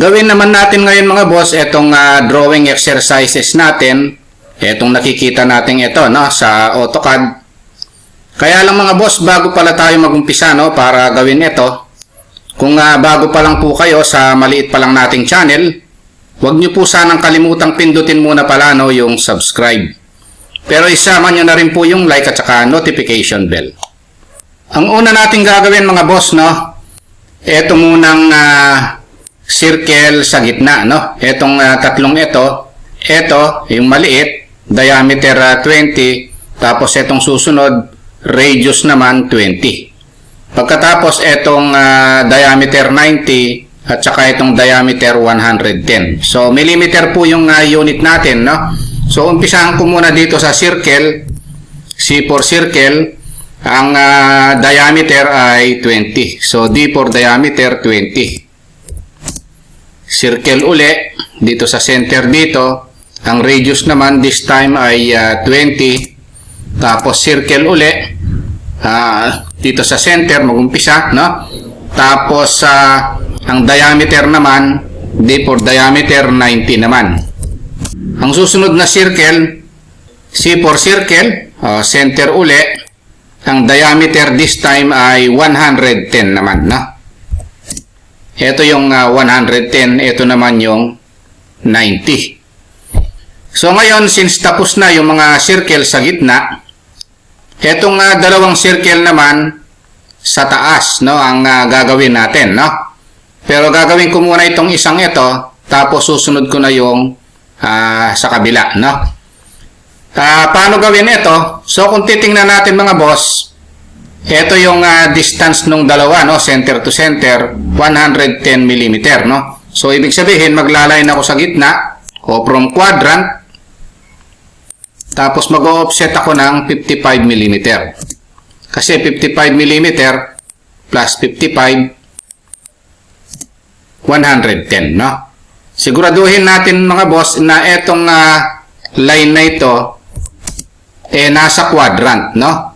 Gawin naman natin ngayon mga boss itong drawing exercises natin. Itong nakikita natin ito no, sa AutoCAD. Kaya lang mga boss, bago pala tayo magumpisa no, para gawin ito, kung bago pa lang po kayo sa maliit pa lang nating channel, huwag nyo po sanang kalimutang pindutin muna pala no, yung subscribe. Pero isama nyo na rin po yung like at saka notification bell. Ang una nating gagawin mga boss, no, ito munang circle sa gitna. No? Itong tatlong ito yung maliit, diameter 20, tapos itong susunod, radius naman 20. Pagkatapos itong diameter 90 at saka itong diameter 110. So millimeter po yung unit natin, no? So umpisahan ko muna dito sa circle, C4 circle, ang diameter ay 20. So D4 diameter 20. Circle uli dito sa center dito, ang radius naman this time ay 20. Tapos circle uli dito sa center magumpisa, no? Tapos ang diameter naman D4 diameter 90 naman. Ang susunod na circle, C4 circle, center uli, ang diameter this time ay 110 naman, no? Ito yung 110, ito naman yung 90. So ngayon, since tapos na yung mga circle sa gitna, etong dalawang circle naman sa taas, no, ang gagawin natin, no? Pero gagawin ko muna itong isang ito, tapos susunod ko na yung sa kabila, no? Paano gawin ito? So kung titingnan natin mga boss, ito yung distance nung dalawa, no, center to center, 110 mm, no? So ibig sabihin maglaline ako sa gitna o from quadrant, tapos mag-offset ako ng 55 mm. Kasi 55 mm plus 55, 110, no? Siguraduhin natin mga boss na itong line na ito nasa quadrant, no?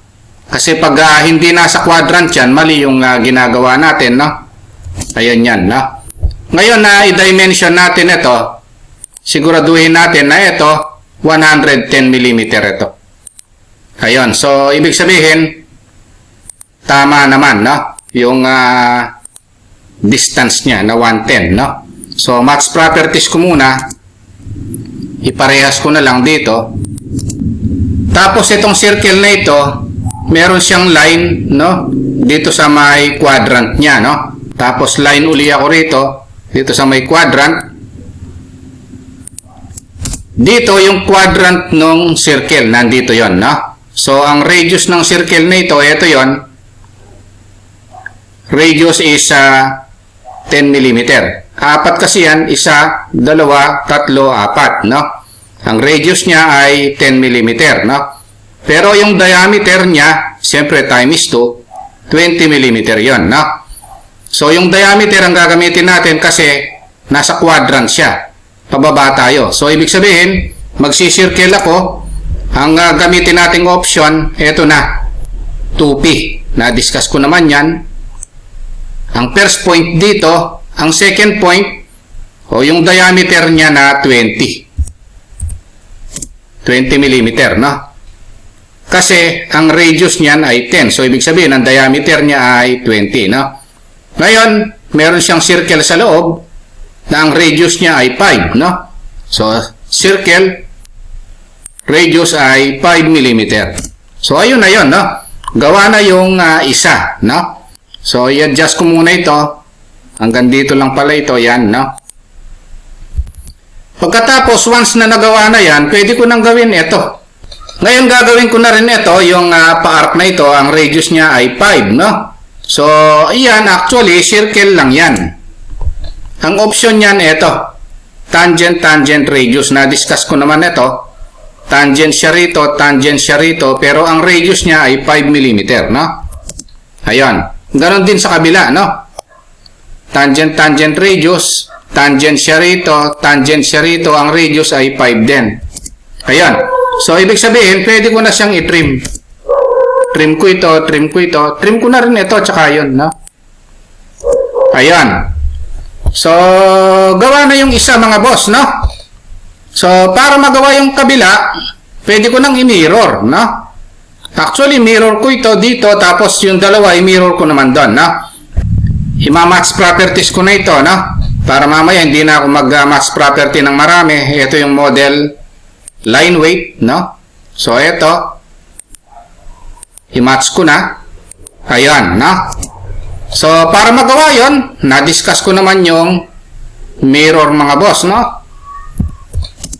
Kasi pag hindi nasa quadrant yan, mali yung ginagawa natin, no? Ayan yan, no? Ngayon na i-dimension natin ito, siguraduhin natin na ito 110 mm ito. Ayun, so ibig sabihin tama naman, no? Yung distance niya na 110, no? So match properties ko muna, iparehas ko na lang dito. Tapos itong circle na ito, meron siyang line, no, dito sa may quadrant niya, no? Tapos line uli ako rito dito sa may quadrant. Dito yung quadrant ng circle, nandito yon, no? So ang radius ng circle na ito yon. Radius is 10 mm. Apat kasi yan, isa, dalawa, tatlo, apat, no? Ang radius niya ay 10 mm, no? Pero yung diameter niya, siyempre times 2, 20 mm yon, no? So yung diameter ang gagamitin natin kasi nasa quadrant siya. Pababa tayo. So ibig sabihin, magsisircle ako. Ang gamitin nating option, eto na, 2p. Na-discuss ko naman yan. Ang first point dito, ang second point, yung diameter niya na 20 mm, no? Kasi ang radius niyan ay 10. So ibig sabihin ang diameter niya ay 20, no? Ngayon, meron siyang circle sa loob na ang radius niya ay 5, no? So circle radius ay 5 mm. So ayun na 'yon, no? Gawa na yung isa, no? So i-adjust ko muna ito. Hanggang dito lang pala ito, yan, no? Pagkatapos once na nagawa na yan, pwede ko nang gawin ito. Ngayon gagawin ko na rin ito, yung pa-arc na ito, ang radius niya ay 5, no? So, iyan, actually, circle lang yan. Ang option niyan, ito. Tangent, tangent, radius. Na-discuss ko naman ito. Tangent siya rito, pero ang radius niya ay 5 mm, no? Ayan. Ganon din sa kabila, no? Tangent, tangent, radius. Tangent siya rito, ang radius ay 5 din. Ayan. So, ibig sabihin, pwede ko na siyang i-trim. Trim ko ito. Trim ko na rin ito, tsaka yun, no? Ayan. So, gawa na yung isa mga boss, no? So, para magawa yung kabila, pwede ko nang i-mirror, no? Actually, mirror ko ito dito, tapos yung dalawa, i-mirror ko naman doon, no? I-match properties ko na ito, no? Para mamaya, hindi na ako mag-match property ng marami. Ito yung model line weight, no? So, ito, i-match ko na. Ayan, no? So, para magawa yon, na-discuss ko naman yung mirror mga boss, no?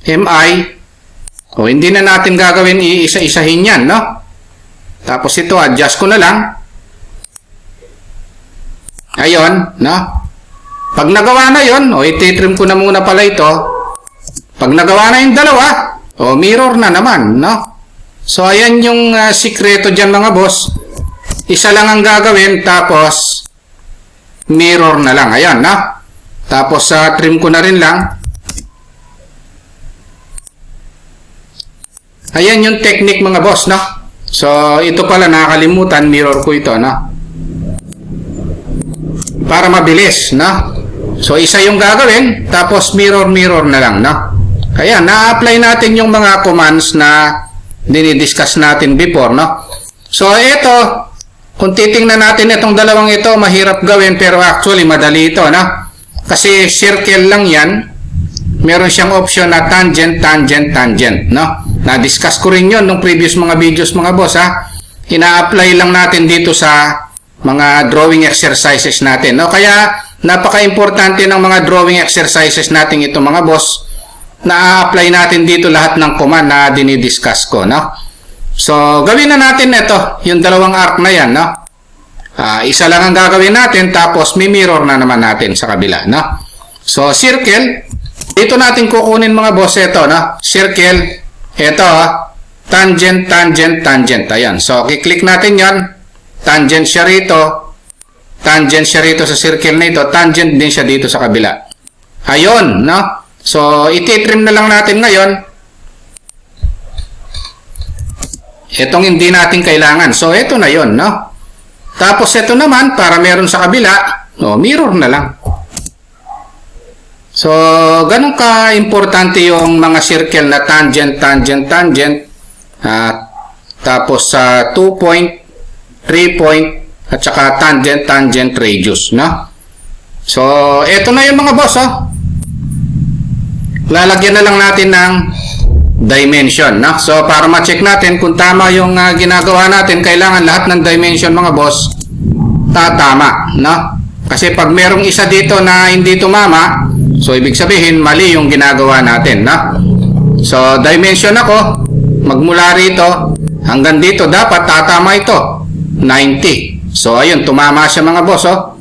MI. O, hindi na natin gagawin iisa-isahin yan, no? Tapos ito, adjust ko na lang. Ayun, no? Pag nagawa na yon, o, ititrim ko na muna pala ito. Pag nagawa na yung dalawa, o, mirror na naman, no? So, ayan yung sikreto dyan mga boss. Isa lang ang gagawin, tapos mirror na lang. Ayan, no? Tapos, trim ko na rin lang. Ayan yung technique mga boss, no? So, ito pala nakakalimutan, mirror ko ito, no? Para mabilis, no? So, isa yung gagawin, tapos mirror na lang, no? Ayan, na-apply natin yung mga commands na dinidiscuss natin before, no? So, ito, kung titingnan natin itong dalawang ito, mahirap gawin, pero actually, madali ito, no? Kasi circle lang yan. Meron siyang option na tangent, no? Na-discuss ko rin yun nung previous mga videos, mga boss, ha? Ina-apply lang natin dito sa mga drawing exercises natin, no? Kaya, napaka-importante ng mga drawing exercises natin ito, mga boss, na-apply natin dito lahat ng command na dinidiscuss ko, no? So, gawin na natin ito, yung dalawang arc na yan, no? Isa lang ang gagawin natin, tapos mirror na naman natin sa kabila, no? So, circle, dito natin kukunin mga boss ito, no? Circle, ito, tangent, ayan. So, kiklik natin yan, tangent siya rito sa circle na ito, tangent din siya dito sa kabila. Ayun, no? So, ititrim na lang natin ngayon. Itong hindi natin kailangan. So, ito na yon, no? Tapos, ito naman, para meron sa kabila, mirror na lang. So, ganun ka-importante yung mga circle na tangent. Tapos, 2 point, 3 point, at saka tangent radius, no? So, ito na yung mga boss, oh. Lalagyan na lang natin ng dimension, no? So, para ma-check natin kung tama yung ginagawa natin, kailangan lahat ng dimension, mga boss, tatama, no? Kasi pag merong isa dito na hindi tumama, so, ibig sabihin, mali yung ginagawa natin, no? So, dimension ako, magmula rito, hanggang dito, dapat tatama ito, 90. So, ayun, tumama siya, mga boss, oh.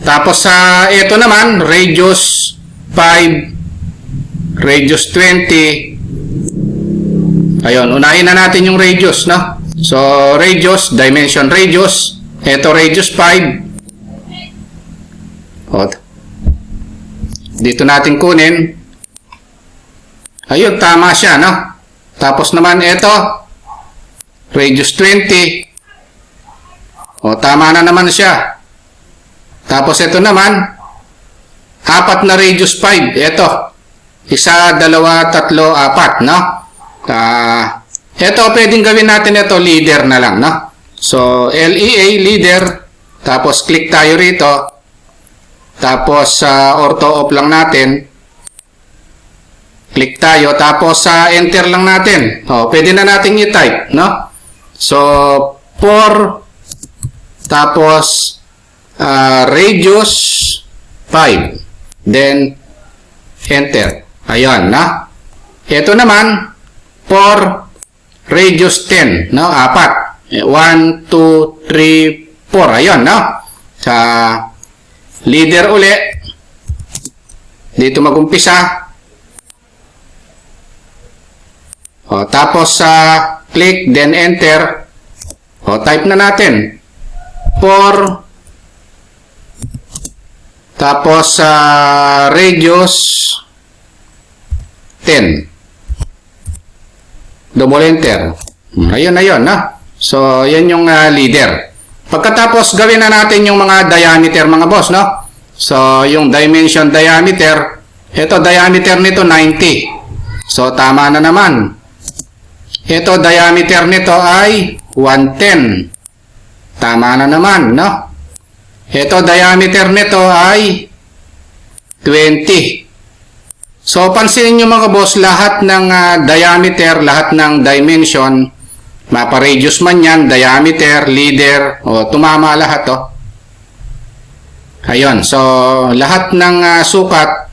Tapos, ito naman, radius 5, radius 20. Ayun, unahin na natin yung radius, no? So, radius, dimension radius. Ito, radius 5. O, dito natin kunin. Ayun, tama siya, no? Tapos naman, ito, radius 20. O, tama na naman siya. Tapos, ito naman, 4 na radius 5. Ito, 1, 2, 3, 4, no? Ito, pwedeng gawin natin ito, leader na lang, no? So, LEA, leader. Tapos, click tayo rito. Tapos, ortho off lang natin. Click tayo. Tapos, enter lang natin. O, pwede na natin i-type, no? So, 4. Tapos, radius 5. Then, enter. Ayan, na? Ito naman, 4, radius 10, no? 4. 1, 2, 3, 4. Ayan, no? Sa leader uli. Dito mag-umpisa. O, tapos, click, then enter. O, type na natin. 4. Tapos, radius 10. Double enter. Ayun na yun, na? So, yan yung leader. Pagkatapos, gawin na natin yung mga diameter, mga boss, no? So, yung dimension diameter, ito diameter nito 90. So, tama na naman. Ito diameter nito ay 110. Tama na naman, no? Ito diameter nito ay 20. So, pansinin nyo mga boss, lahat ng diameter, lahat ng dimension, mapa-radius man yan, diameter, leader, o tumama lahat, oh. Ayun, so, lahat ng sukat,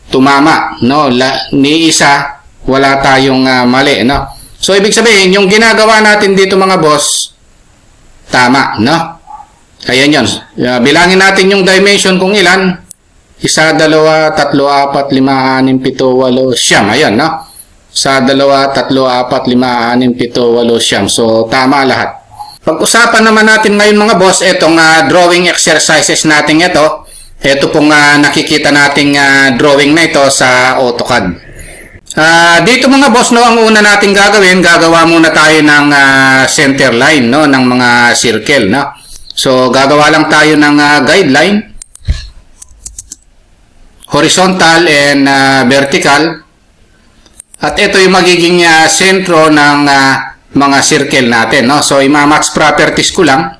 tumama, no? Ni isa, wala tayong mali, no? So, ibig sabihin, yung ginagawa natin dito mga boss, tama, no? Ayan yun. Bilangin natin yung dimension kung ilan. 1, 2, 3, 4, 5, 6, 7, 8, 9. Ayan, no? 1, 2, 3, 4, 5, 6, 7, 8, 9. So, tama lahat. Pag-usapan naman natin ngayon mga boss, itong drawing exercises natin ito. Ito pong nakikita nating drawing na ito sa AutoCAD. Dito mga boss, no, ang una natin gagawin, gagawa muna tayo ng center line, no, ng mga circle, no. So, gagawa lang tayo ng guideline, horizontal and vertical. At ito yung magiging sentro ng mga circle natin, no. So, ima-match properties ko lang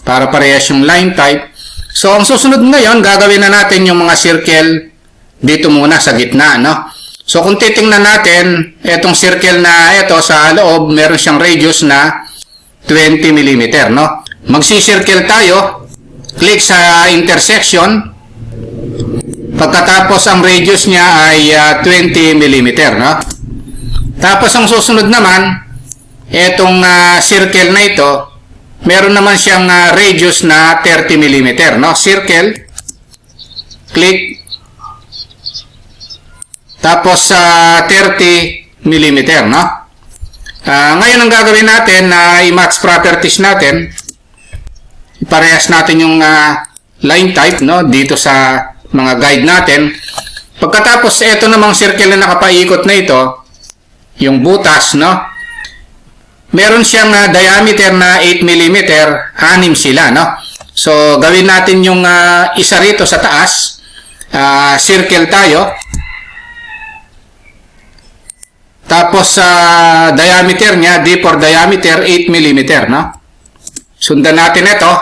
para parehas yung line type. So, ang susunod ngayon, gagawin na natin yung mga circle dito muna sa gitna, no? So, kung titingnan natin, itong circle na ito sa loob, meron siyang radius na 20 mm, no? Magsi-circle tayo, click sa intersection, pagkatapos ang radius niya ay 20 mm, no? Tapos, ang susunod naman, itong circle na ito, meron naman siyang radius na 30 mm, no? Circle, click, tapos 30 mm, no? Ngayon ang gagawin natin na i-match properties natin, iparehas natin yung line type, no, dito sa mga guide natin. Pagkatapos ito namang circle na nakapaikot na ito, yung butas, no, meron siyang diameter na 8 mm, 6 sila, no? So gawin natin yung isa rito sa taas, circle tayo. Tapos diameter niya, D for diameter, 8 mm, no? Sundan natin ito.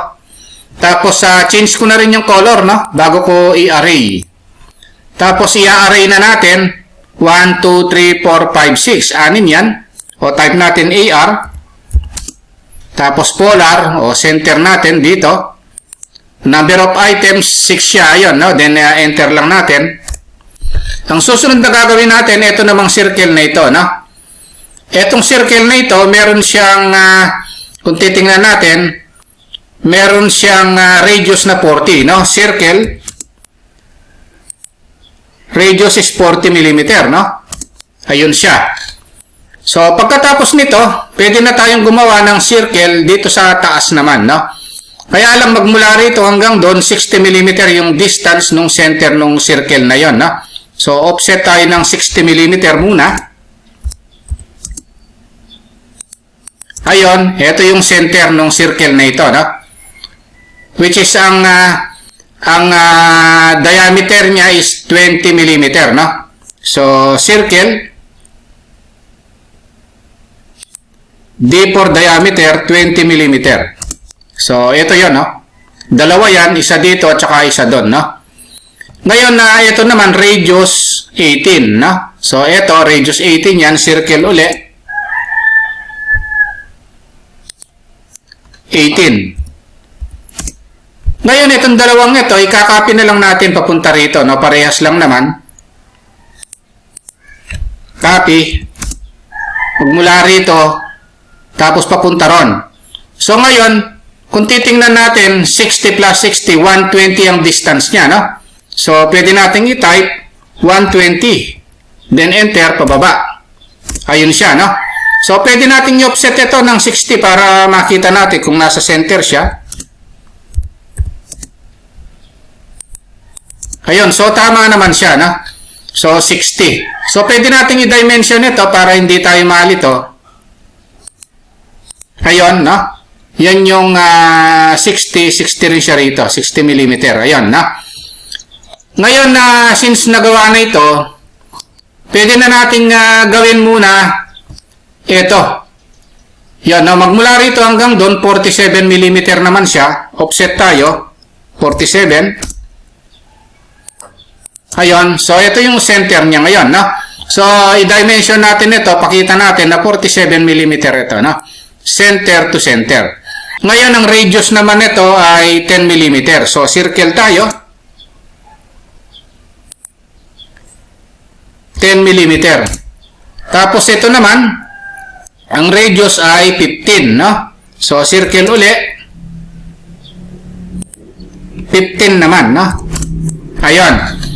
Tapos change ko na rin yung color, no? Bago ko i-array. Tapos i-array na natin 1, 2, 3, 4, 5, 6. 6 yan. O type natin AR. Tapos polar, o center natin dito. Number of items, 6 siya. Ayun, no? Then enter lang natin. Ang susunod na gagawin natin, ito namang circle na ito, no? Etong circle na ito, meron siyang, kung titingnan natin, meron siyang radius na 40, no? Circle, radius is 40 mm, no? Ayun siya. So, pagkatapos nito, pwede na tayong gumawa ng circle dito sa taas naman, no? Kaya lang magmula rito hanggang doon, 60 mm yung distance nung center nung circle na yon, no? So, offset tayo ng 60 mm muna. Ayun, ito yung center ng circle na ito, no? Which is ang diameter niya is 20 mm, no? So, circle, D for diameter, 20 mm. So, ito yun, no? Dalawa yan, isa dito at saka isa doon, no? Ngayon na ito naman radius 18, no? So ito radius 18 yan, circle uli. 18. Ngayon itong dalawang ito, ikakopy na lang natin papunta rito, no? Parehas lang naman. Copy. Magmula rito, tapos papunta ron. So ngayon, kung titingnan natin 60 plus 60, 120 ang distance niya, no? So, pwede natin i-type 120. Then, enter, pababa. Ayun siya, no? So, pwede natin i-offset ito ng 60 para makita natin kung nasa center siya. Ayun, so tama naman siya, no? So, 60. So, pwede natin i-dimension ito para hindi tayo malito. Ayun, no? Yan yung 60 rin siya rito. 60 mm. Ayan, na. Ngayon na since nagawa na ito, pwede na nating gawin muna ito. Yan, magmula rito hanggang doon, 47 mm naman siya. Offset tayo. 47. Ayun. So, ito yung center niya ngayon, no? So, i-dimension natin ito. Pakita natin na 47 mm ito, no? Center to center. Ngayon, ang radius naman ito ay 10 mm. So, circle tayo. 10 mm. Tapos, ito naman, ang radius ay 15, no? So, circle uli. 15 naman, no? Ayun.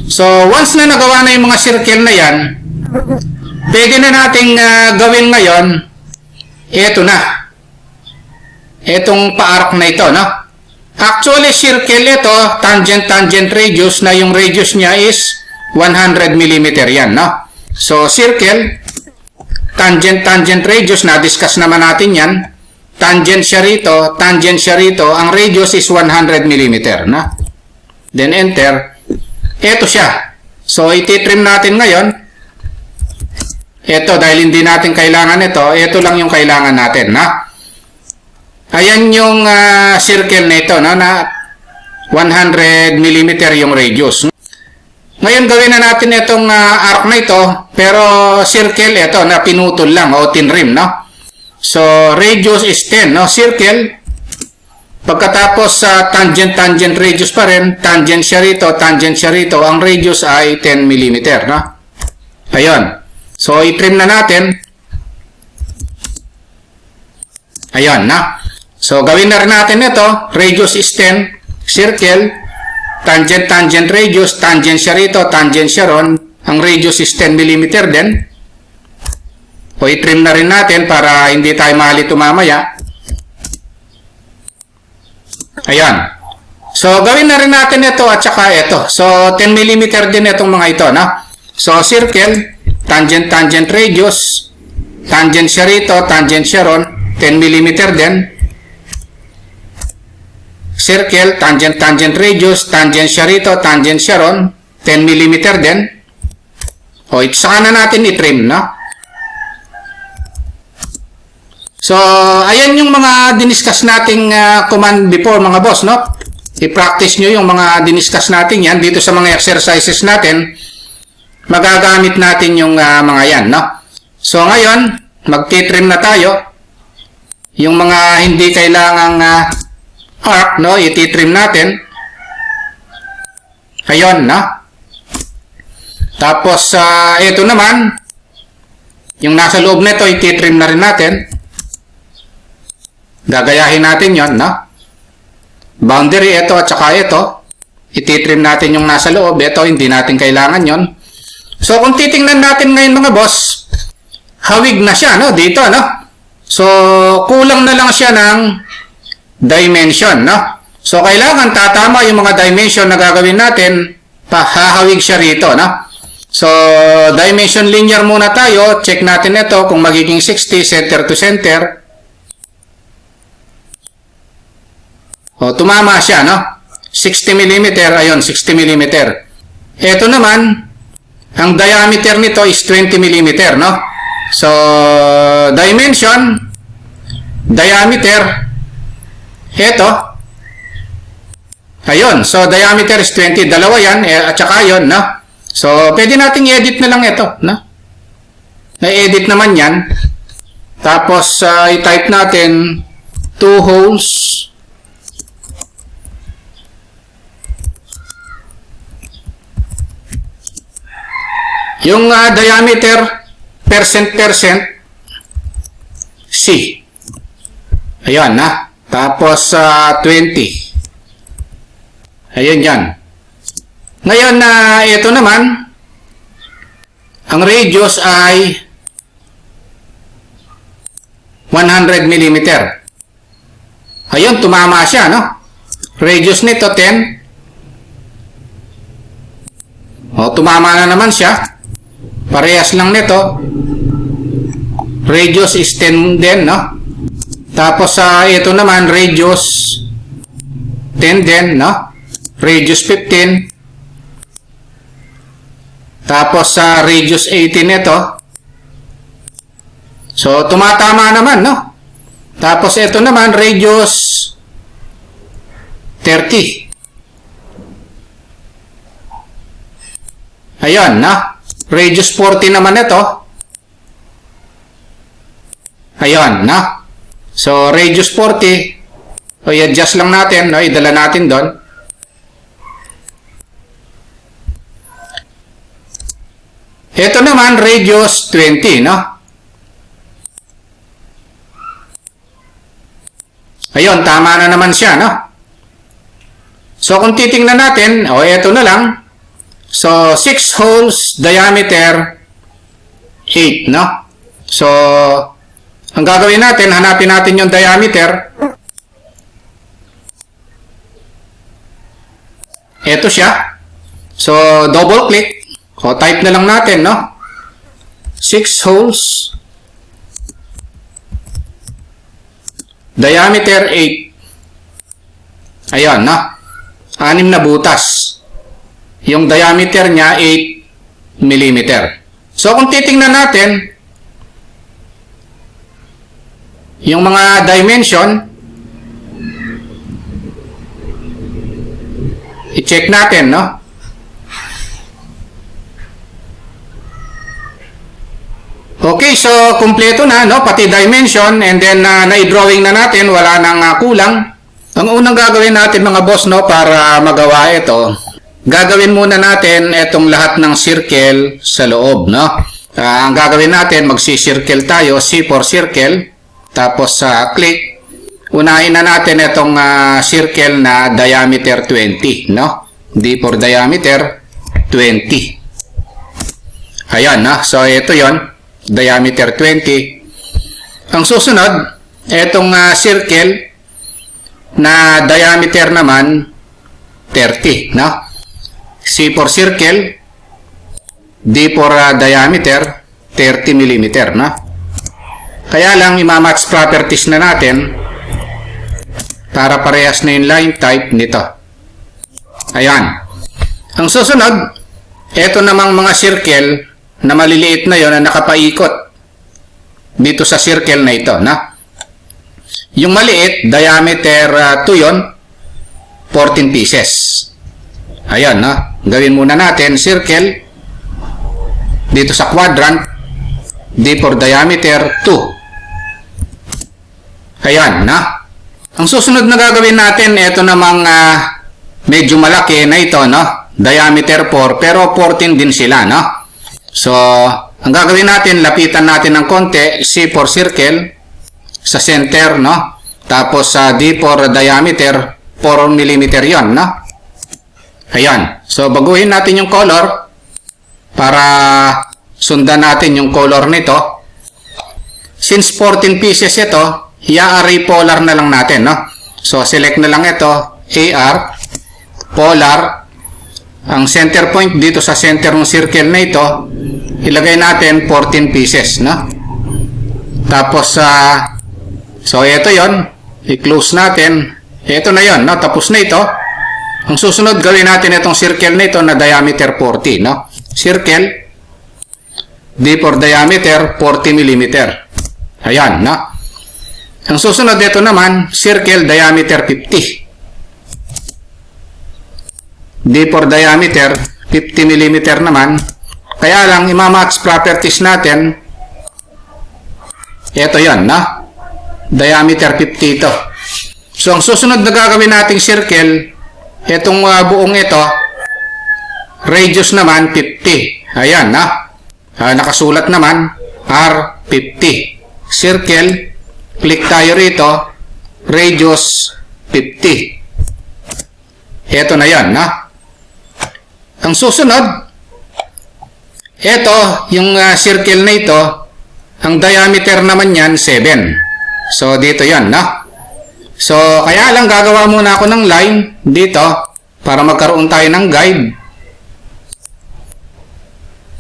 So, once na nagawa na yung mga circle na yan, pwede na nating gawin ngayon, ito na. Itong pa-arc na ito, no? Actually, circle ito, tangent radius, na yung radius niya is 100 mm yan, no? So, circle, tangent radius, na-discuss naman natin yan. Tangent siya rito, ang radius is 100 mm, no? Then, enter. Ito siya. So, ititrim natin ngayon. Ito, dahil hindi natin kailangan ito, ito lang yung kailangan natin, na? Ayan yung circle na ito, no? Na 100 mm yung radius. Ngayon, gawin na natin itong arc na ito, pero circle ito, na pinutol lang, o tinrim, no? So, radius is 10, no? Circle. Pagkatapos sa tangent radius pa rin, tangent siya rito, ang radius ay 10 mm, no? Ayun. So, i-trim na natin. Ayun, na. So, gawin na rin natin ito. Radius is 10. Circle. Tangent radius. Tangent siya rito, tangent siya ron. Ang radius is 10 mm din. O, i-trim na rin natin para hindi tayo malito mamaya. Ayan. So, gawin na rin natin ito at saka ito. So, 10 mm din itong mga ito, no? So, circle, tangent radius, tangent siya rito, tangent siya ron, 10 mm din. Circle, tangent radius, tangent siya rito, tangent siya ron, 10 mm din. O, saka na natin i-trim, no? So, ayan yung mga diniscuss nating command before, mga boss, no? I-practice nyo yung mga diniscuss natin yan dito sa mga exercises natin. Magagamit natin yung mga yan, no? So, ngayon, magtitrim na tayo. Yung mga hindi kailangang arc, no? Ititrim natin. Ayun, no? Tapos, ito naman, yung nasa loob nito, ititrim na rin natin. Gagayahin natin yon, no? Boundary, ito at saka ito. Ititrim natin yung nasa loob. Ito, hindi natin kailangan yon. So, kung titingnan natin ngayon, mga boss, hawig na siya, no? Dito, no? So, kulang na lang siya ng dimension, no? So, kailangan tatama yung mga dimension na gagawin natin. Hahawig siya rito, no? So, dimension linear muna tayo. Check natin ito kung magiging 60, center to center. O, tumama siya, no? 60 mm, ayun, 60 mm. Ito naman, ang diameter nito is 20 mm, no? So, dimension, diameter, ito, ayun, so diameter is 20, dalawa yan, at saka yun, no? So, pwede nating i-edit na lang ito, no? Na-edit naman yan. Tapos, i-type natin 2 holes, yung diameter percent C. Ayun, na. Tapos 20. Ayun yan. Ngayon na ito naman, ang radius ay 100 mm. Ayun, tumama siya, no? Radius nito 10. O, tumama na naman siya. Parehas lang nito. Radius is 10 din, no? Tapos ito naman, radius 10 din, no? Radius 15. Tapos radius 18 ito. So, tumatama naman, no? Tapos ito naman, radius 30. Ayan, na? Radius 40 naman ito. Ayan, na? So, radius 40. So, i-adjust lang natin, no? Idala natin doon. Ito naman, radius 20, no? Ayun, tama na naman siya, no? So, kung titingnan natin, ito na lang. So, 6 holes, diameter 8, no? So, ang gagawin natin, hanapin natin yung diameter. Ito siya. So, double click. O, type na lang natin, no? 6 holes, diameter 8. Ayan, no? 6 na butas. Yung diameter niya, 8 mm. So, kung titingnan natin, yung mga dimension, i-check natin, no? Okay, so kumpleto na, no? Pati dimension, and then na-drawing na natin, wala nang kulang. Ang unang gagawin natin mga boss, no, para magawa ito, gagawin muna natin itong lahat ng circle sa loob, no? Ang gagawin natin, magsi-circle tayo, C for circle, tapos click. Unahin na natin itong circle na diameter 20, no? D for diameter 20. Ayan, no? So ito yon, diameter 20. Ang susunod, itong circle na diameter naman 30, no? C for circle, D for diameter 30 mm, no? Kaya lang ima-match properties na natin para parehas na yung line type nito. Ayan. Ang susunod, ito namang mga circle na maliliit na yon na nakapaikot dito sa circle na ito, no? Yung maliit, diameter 2 yon, 14 pieces. Ayan, no? Gawin muna natin, circle, dito sa quadrant, D for diameter 2. Ayan, no? Ang susunod na gagawin natin, ito namang medyo malaki na ito, no? Diameter 4, pero 14 din sila, no? So, ang gagawin natin, lapitan natin ng konti, C for circle, sa center, no? Tapos D for diameter 4 mm yon, no? Ayan. So baguhin natin yung color para sundan natin yung color nito. Since 14 pieces ito, i-array polar na lang natin, no? So select na lang ito, AR polar. Ang center point dito sa center ng circle na ito, ilagay natin 14 pieces, no? Tapos so, ito yon, i-close natin. Ito na yon, no? Tapos na ito. Ang susunod, gawin natin itong circle na ito na diameter 40, no? Circle, D for diameter, 40 mm. Ayan, no? Ang susunod, ito naman, circle, diameter 50. D for diameter, 50 mm naman. Kaya lang, ima-match properties natin. Ito yon, no? Diameter 50 ito. So, ang susunod na gagawin nating circle, itong buong ito, radius naman 50. Ayan, na? Nakasulat naman, R50. Circle, click tayo rito, radius 50. Ito na yan, na? Ang susunod, ito, yung circle na ito, ang diameter naman yan, 7. So, dito yan, no? So, kaya lang gagawa muna ako ng line dito para magkaroon tayo ng guide.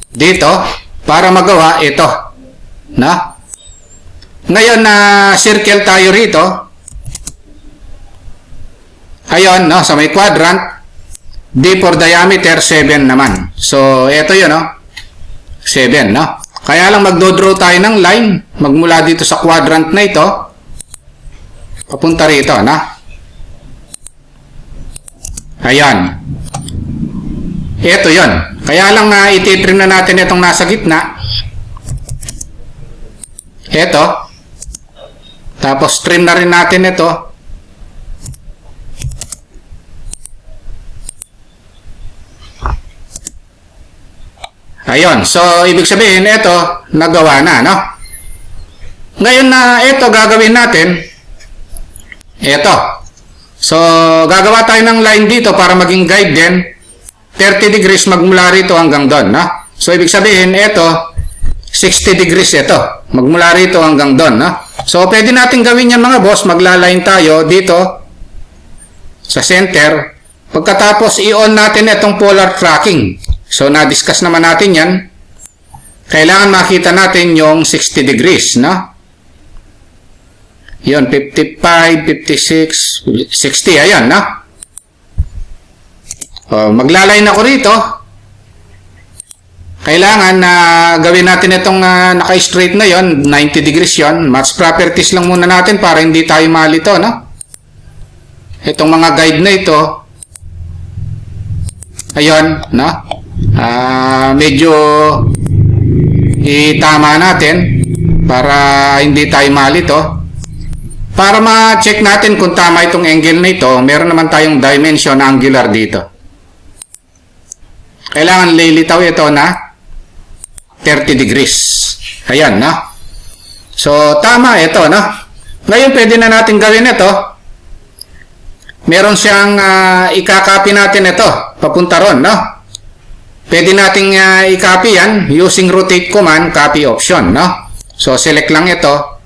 Dito, para magawa ito, no? Ngayon na circle tayo rito. Ayun, no, sa may quadrant. D for diameter, 7 naman. So, ito yun, no? 7, no? Kaya lang magdodraw tayo ng line. Magmula dito sa quadrant na ito. Papunta rito, no? Ayan. Ito yun. Kaya lang na ititrim na natin itong nasa gitna. Ito. Tapos trim na rin natin ito. Ayun. So, ibig sabihin, ito, nagawa na, no? Ngayon na ito, gagawin natin. Ito. So, gagawa tayo ng line dito para maging guide din. 30 degrees magmula rito hanggang doon, no? So, ibig sabihin, ito, 60 degrees ito. Magmula rito hanggang doon, no? So, pwede natin gawin yan mga boss. Magla-line tayo dito sa center. Pagkatapos, i-on natin itong polar tracking. So, na-discuss naman natin yan. Kailangan makita natin yung 60 degrees, no? Yun, 55, 56, 60, ayan, no? Magla-line ako rito. Kailangan na gawin natin itong naka-straight na yon, 90 degrees yon. Match properties lang muna natin para hindi tayo malito, no? Itong mga guide na ito, ayun, no? Medyo itama natin para hindi tayo malito. Para ma-check natin kung tama itong angle na ito, meron naman tayong dimension angular dito. Kailangan lilitaw ito na 30 degrees. Ayan, no? So, tama ito, no? Ngayon, pwede na natin gawin ito. Meron siyang ikakopy natin ito. Papunta ron, no? Pwede nating i-copy yan using rotate command, copy option, no? So, select lang ito.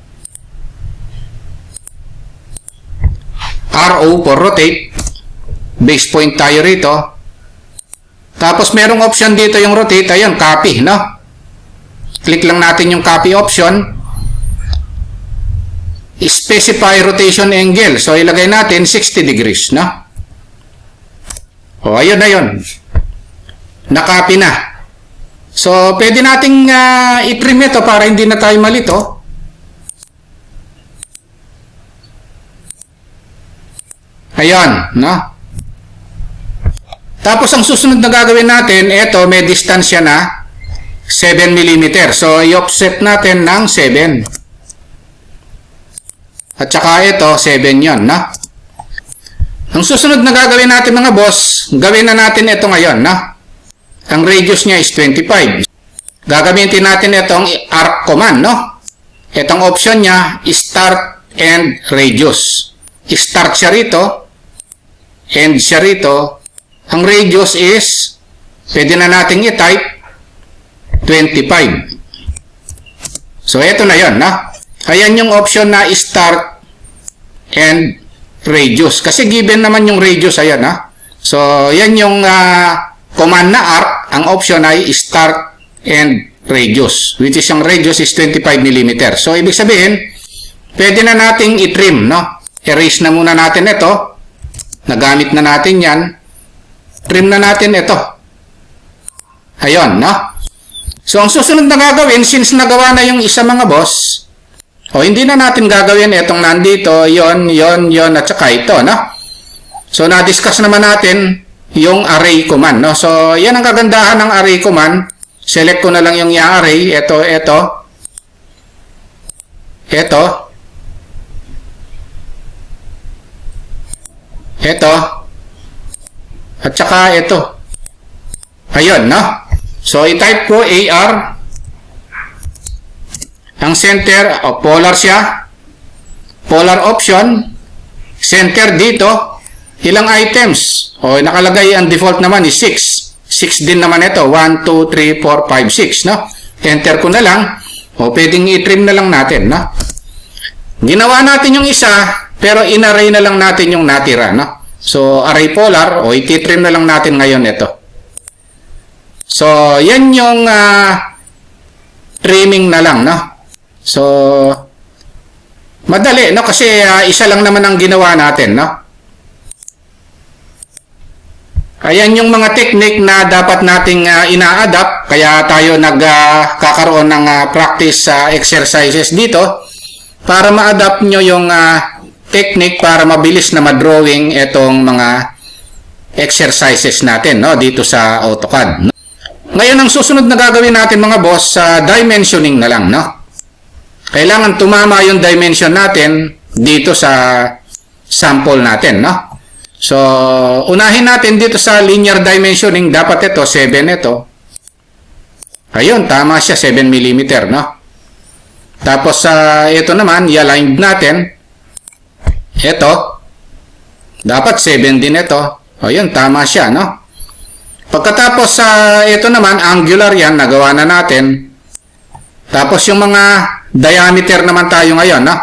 RO for rotate. Base point tayo rito. Tapos, merong option dito yung rotate. Ayun, copy, no? Click lang natin yung copy option. Specify rotation angle. So, ilagay natin 60 degrees, no? O, ayun na yun. Nakopy na. So, pwede nating i-trim ito para hindi na tayo malito. Ayun, no? Tapos, ang susunod na gagawin natin, ito, may distansya na 7 mm. So, i-offset natin ng 7. At saka ito, 7 yon, no? Ang susunod na gagawin natin mga boss, gawin na natin ito ngayon, no? Ang radius niya is 25. Gagamitin natin itong arc command, no? Itong option niya is start and radius. Start siya rito, end siya rito. Ang radius is, pwede na nating i-type 25. So, ito na yon, no? Ayan yung option na start and radius. Kasi given naman yung radius, ayan, ha? So, yan yung command na arc. Ang option ay start and radius, which is yung radius is 25 mm. So, ibig sabihin, pwede na nating i-trim, no? Erase na muna natin ito. Nagamit na natin yan. Trim na natin ito. Ayun, no? So, ang susunod na gagawin, since nagawa na yung isa mga boss, hindi na natin gagawin itong nandito, yon, at saka ito, no? So, na-discuss naman natin yung array command, no? So, yan ang kagandahan ng array command. Select ko na lang yung i-array. Ito, at saka ito. Ayun, no? So, i-type ko AR. Ang center, polar siya. Polar option. Center dito. Ilang items? Nakalagay ang default naman is 6. 6 din naman ito. 1, 2, 3, 4, 5, 6, no? Enter ko na lang. Pwedeng i-trim na lang natin, no? Ginawa natin yung isa, pero in-array na lang natin yung natira, no? So, array polar, iti-trim na lang natin ngayon ito. So, yan yung trimming na lang, no? So, Madali, no? Kasi isa lang naman ang ginawa natin, no? Ayan yung mga technique na dapat nating ina-adapt. Kaya tayo nagkakaroon ng practice exercises dito para ma-adapt nyo yung technique para mabilis na ma-drawing itong mga exercises natin, no? Dito sa AutoCAD. Ngayon, ang susunod na gagawin natin mga boss, dimensioning na lang, no? Kailangan tumama yung dimension natin dito sa sample natin, no? So, unahin natin dito sa linear dimensioning, dapat ito, 7 ito. Ayun, tama siya, 7 mm, no? Tapos, ito naman, i-align natin. Ito, dapat 7 din ito. Ayun, tama siya, no? Pagkatapos, ito naman, angular yan, nagawa na natin. Tapos, yung mga diameter naman tayo ngayon, no?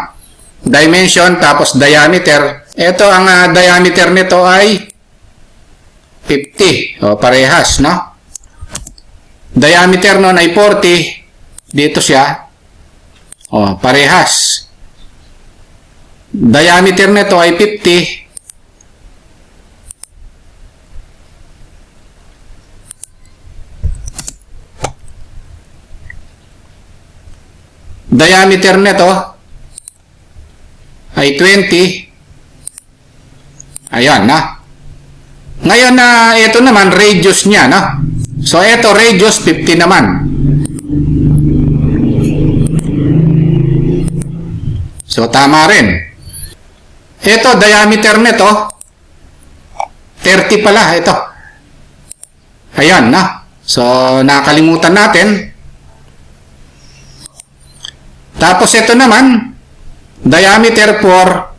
Dimension, tapos diameter. Ito, ang diameter nito ay 50. O, parehas, no? Diameter nun ay 40. Dito siya. O, parehas. Diameter nito ay 50. Diameter nito ay 20. Ayan, na. Ngayon na ito naman radius niya, no? So ito radius 50 naman. So tama rin. Ito diameter nito 30 pala ito. Ayan, na. So nakalimutan natin. Tapos ito naman diameter for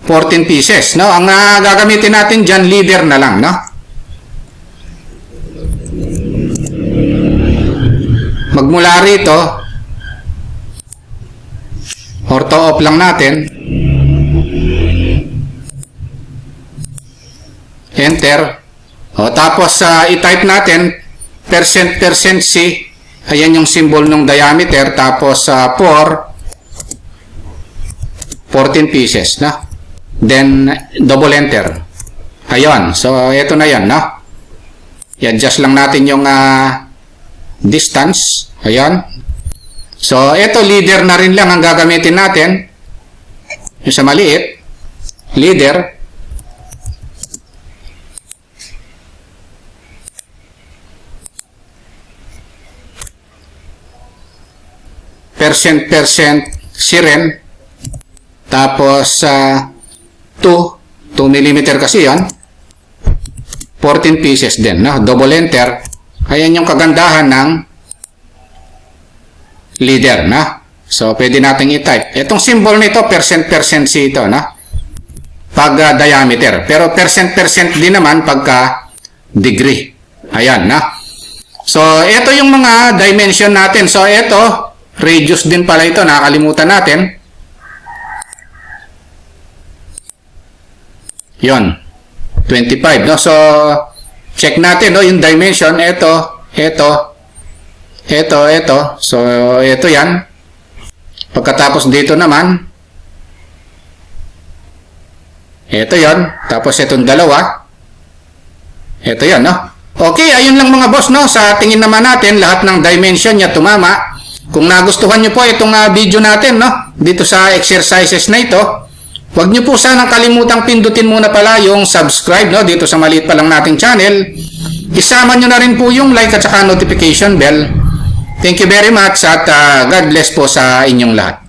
14 pieces, no? Ang gagamitin natin diyan leader na lang, no? Magmula rito, ortho off lang natin. Enter. O, tapos i-type natin percent C. Ayan yung symbol ng diameter. Tapos for 14 pieces, no? Then, double enter. Ayun. So, ito na yan, no? I-adjust lang natin yung distance. Ayun. So, ito, leader na rin lang ang gagamitin natin. Yung sa maliit. Leader. Percent C rin. Tapos, 2 mm kasi yan. 14 pieces din, no? Double enter. Ayan yung kagandahan ng leader, no? So, pwede natin i-type. Itong symbol nito, percent C ito, no? Pag diameter. Pero percent din naman pagka degree. Ayan, no? So, ito yung mga dimension natin. So, ito, radius din pala ito. Nakakalimutan natin. Yon, 25, no? So, check natin, no? Yung dimension, ito. So, ito yan. Pagkatapos dito naman, ito yon. Tapos itong dalawa. Ito yan, no? Okay, ayun lang mga boss, no? Sa tingin naman natin, lahat ng dimension niya tumama. Kung nagustuhan nyo po itong video natin, no? Dito sa exercises na ito, huwag nyo po sanang kalimutang pindutin muna pala yung subscribe, no? Dito sa maliit pa lang nating channel. Isama nyo na rin po yung like at saka notification bell. Thank you very much at God bless po sa inyong lahat.